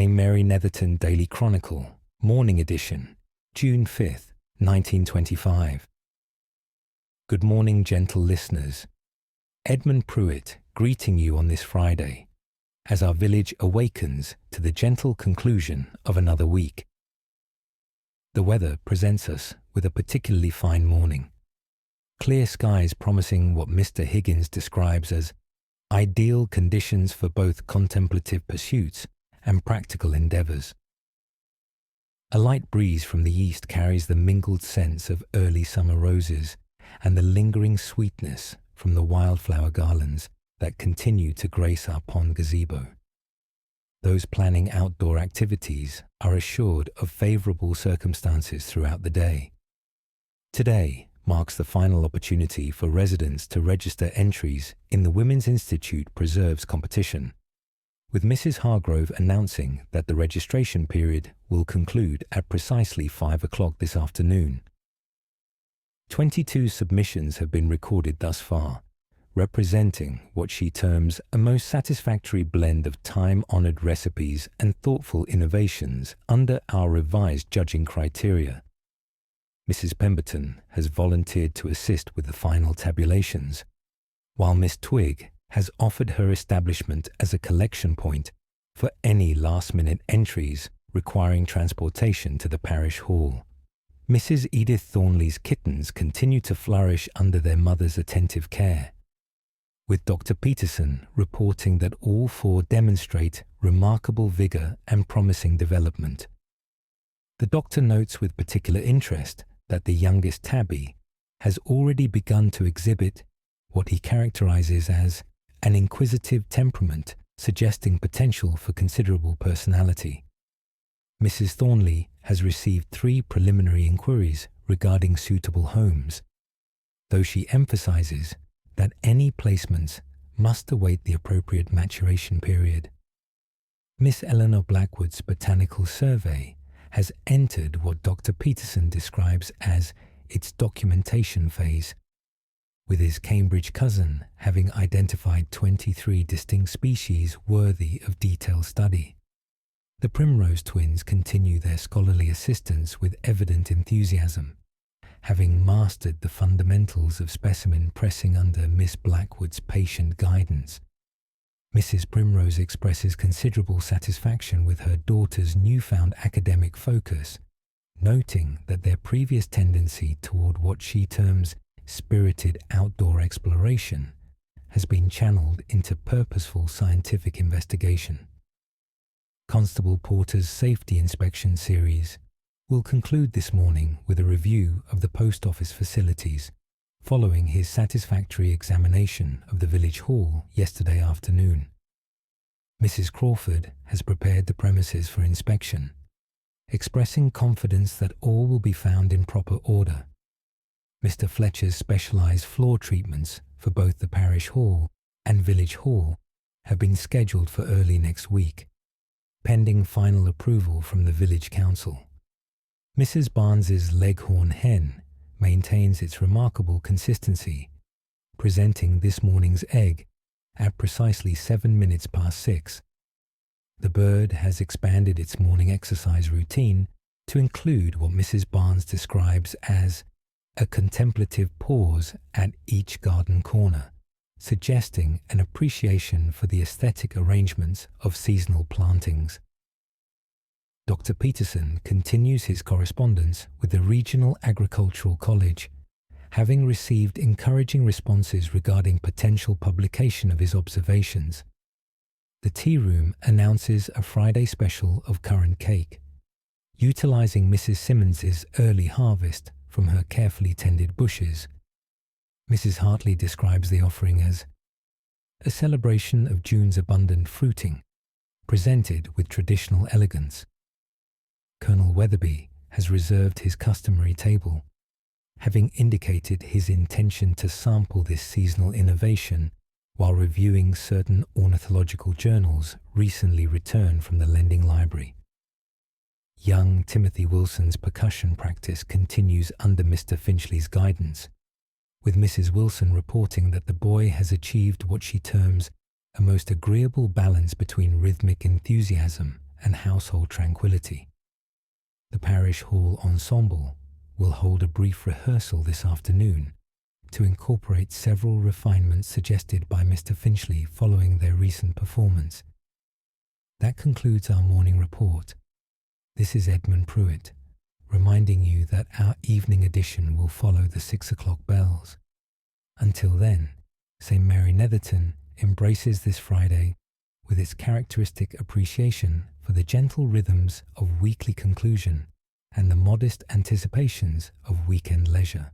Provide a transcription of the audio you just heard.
St. Mary Netherton Daily Chronicle, Morning Edition, June 5th, 1925. Good morning, gentle listeners. Edmund Pruitt greeting you on this Friday, as our village awakens to the gentle conclusion of another week. The weather presents us with a particularly fine morning. Clear skies promising what Mr. Higgins describes as ideal conditions for both contemplative pursuits and practical endeavours. A light breeze from the east carries the mingled scents of early summer roses and the lingering sweetness from the wildflower garlands that continue to grace our pond gazebo. Those planning outdoor activities are assured of favourable circumstances throughout the day. Today marks the final opportunity for residents to register entries in the Women's Institute Preserves competition, with Mrs. Hargrove announcing that the registration period will conclude at precisely 5 o'clock this afternoon. 22 submissions have been recorded thus far, representing what she terms a most satisfactory blend of time-honoured recipes and thoughtful innovations under our revised judging criteria. Mrs. Pemberton has volunteered to assist with the final tabulations, while Miss Twigg has offered her establishment as a collection point for any last-minute entries requiring transportation to the parish hall. Mrs. Edith Thornley's kittens continue to flourish under their mother's attentive care, with Dr. Peterson reporting that all 4 demonstrate remarkable vigour and promising development. The doctor notes with particular interest that the youngest tabby has already begun to exhibit what he characterises as an inquisitive temperament suggesting potential for considerable personality. Mrs. Thornley has received 3 preliminary inquiries regarding suitable homes, though she emphasises that any placements must await the appropriate maturation period. Miss Eleanor Blackwood's botanical survey has entered what Dr. Peterson describes as its documentation phase, with his Cambridge cousin having identified 23 distinct species worthy of detailed study. The Primrose twins continue their scholarly assistance with evident enthusiasm, having mastered the fundamentals of specimen pressing under Miss Blackwood's patient guidance. Mrs. Primrose expresses considerable satisfaction with her daughter's newfound academic focus, noting that their previous tendency toward what she terms spirited outdoor exploration has been channeled into purposeful scientific investigation. Constable Porter's safety inspection series will conclude this morning with a review of the post office facilities following his satisfactory examination of the village hall yesterday afternoon. Mrs. Crawford has prepared the premises for inspection, expressing confidence that all will be found in proper order. Mr. Fletcher's specialised floor treatments for both the parish hall and village hall have been scheduled for early next week, pending final approval from the village council. Mrs. Barnes's leghorn hen maintains its remarkable consistency, presenting this morning's egg at precisely 7 minutes past 6. The bird has expanded its morning exercise routine to include what Mrs. Barnes describes as a contemplative pause at each garden corner, suggesting an appreciation for the aesthetic arrangements of seasonal plantings. Dr. Peterson continues his correspondence with the Regional Agricultural College, having received encouraging responses regarding potential publication of his observations. The tea room announces a Friday special of currant cake, utilising Mrs. Simmons's early harvest from her carefully tended bushes. Mrs. Hartley describes the offering as a celebration of June's abundant fruiting, presented with traditional elegance. Colonel Weatherby has reserved his customary table, having indicated his intention to sample this seasonal innovation while reviewing certain ornithological journals recently returned from the lending library. Young Timothy Wilson's percussion practice continues under Mr. Finchley's guidance, with Mrs. Wilson reporting that the boy has achieved what she terms a most agreeable balance between rhythmic enthusiasm and household tranquility. The Parish Hall Ensemble will hold a brief rehearsal this afternoon to incorporate several refinements suggested by Mr. Finchley following their recent performance. That concludes our morning report. This is Edmund Pruitt, reminding you that our evening edition will follow the 6 o'clock bells. Until then, St. Mary Netherton embraces this Friday with its characteristic appreciation for the gentle rhythms of weekly conclusion and the modest anticipations of weekend leisure.